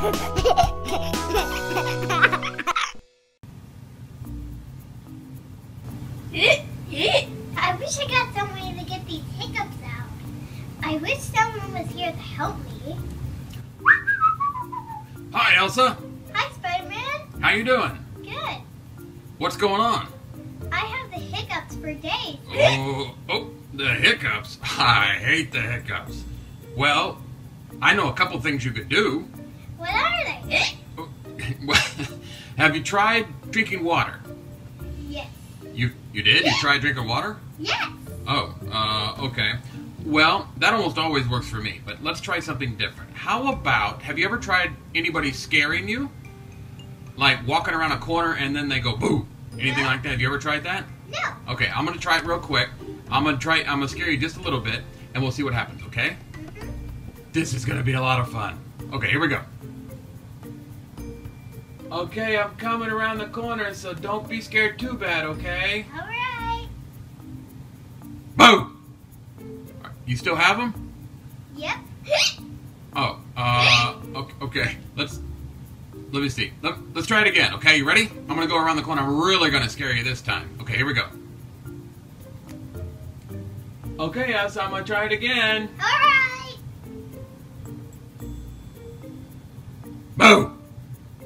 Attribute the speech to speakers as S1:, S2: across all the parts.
S1: I wish I got some way to get these hiccups out. I wish someone was here to help me.
S2: Hi, Elsa.
S1: Hi, Spiderman.
S2: How you doing?
S1: Good.
S2: What's going on?
S1: I have the hiccups for days.
S2: Oh, the hiccups. I hate the hiccups. Well, I know a couple things you could do.
S1: What are they?
S2: Have you tried drinking water?
S1: Yes.
S2: You did? You tried drinking water?
S1: Yes.
S2: Oh, okay. Well, that almost always works for me, but let's try something different. How about, have you ever tried anybody scaring you? Like walking around a corner and then they go boo. Anything like that? Have you ever tried that?
S1: No.
S2: Okay, I'm gonna try it real quick. I'm gonna scare you just a little bit and we'll see what happens, okay? This is gonna be a lot of fun. Okay, here we go. Okay, I'm coming around the corner, so don't be scared too bad, okay?
S1: Alright.
S2: Boo! You still have them?
S1: Yep.
S2: Oh, okay. Let me see. Let's try it again, okay? You ready? I'm gonna go around the corner. I'm really gonna scare you this time. Okay, here we go. Okay, Elsa, I'm gonna try it again.
S1: Alright.
S2: Boo!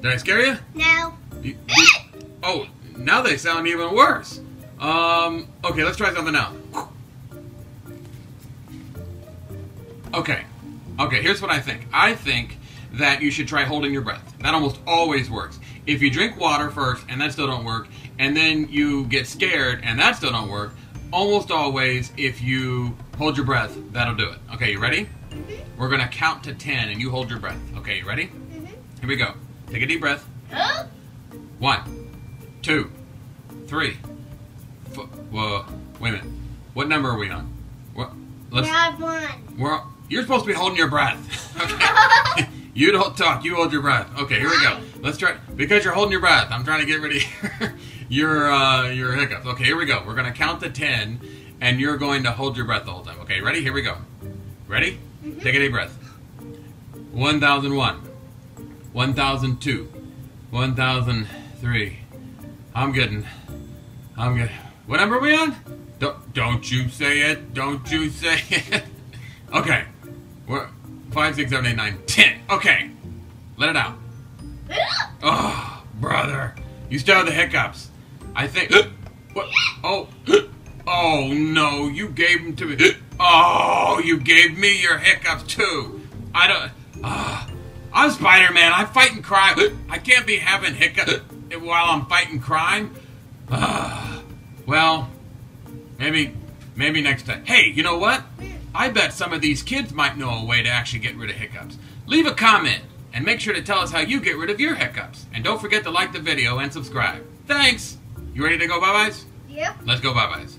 S2: Did I scare you?
S1: No.
S2: Oh, now they sound even worse. Okay, let's try something else. Okay, here's what I think. I think that you should try holding your breath. That almost always works. If you drink water first and that still don't work, and then you get scared and that still don't work, almost always if you hold your breath, that'll do it. Okay, you ready?
S1: Mm-hmm.
S2: We're gonna count to 10 and you hold your breath. Okay, you ready?
S1: Mm-hmm.
S2: Here we go. Take a deep breath.
S1: Huh?
S2: 1, 2, 3. Whoa, wait a minute. What number are we on?
S1: We're on 1.
S2: You're supposed to be holding your breath. Okay. You don't talk. You hold your breath. Okay, here we go. Let's try. Because you're holding your breath, I'm trying to get rid of your hiccups. Okay, here we go. We're gonna count to 10, and you're going to hold your breath the whole time. Okay, ready? Here we go. Ready?
S1: Mm-hmm.
S2: Take a deep breath. 1001, 1002, 1003. I'm good. What number are we on? Don't you say it. Don't you say it. Okay. We're 5, 6, 7, 8, 9, 10. Okay. Let it out. Oh, brother. You still have the hiccups. I think. What? Oh. Oh, no. You gave them to me. Oh, you gave me your hiccups, too. I don't. I'm Spider-Man. I fight and crime. I can't be having hiccups while I'm fighting crime. Well, maybe next time. Hey, you know what? I bet some of these kids might know a way to actually get rid of hiccups. Leave a comment and make sure to tell us how you get rid of your hiccups. And don't forget to like the video and subscribe. Thanks! You ready to go bye-byes?
S1: Yep.
S2: Let's go bye-byes.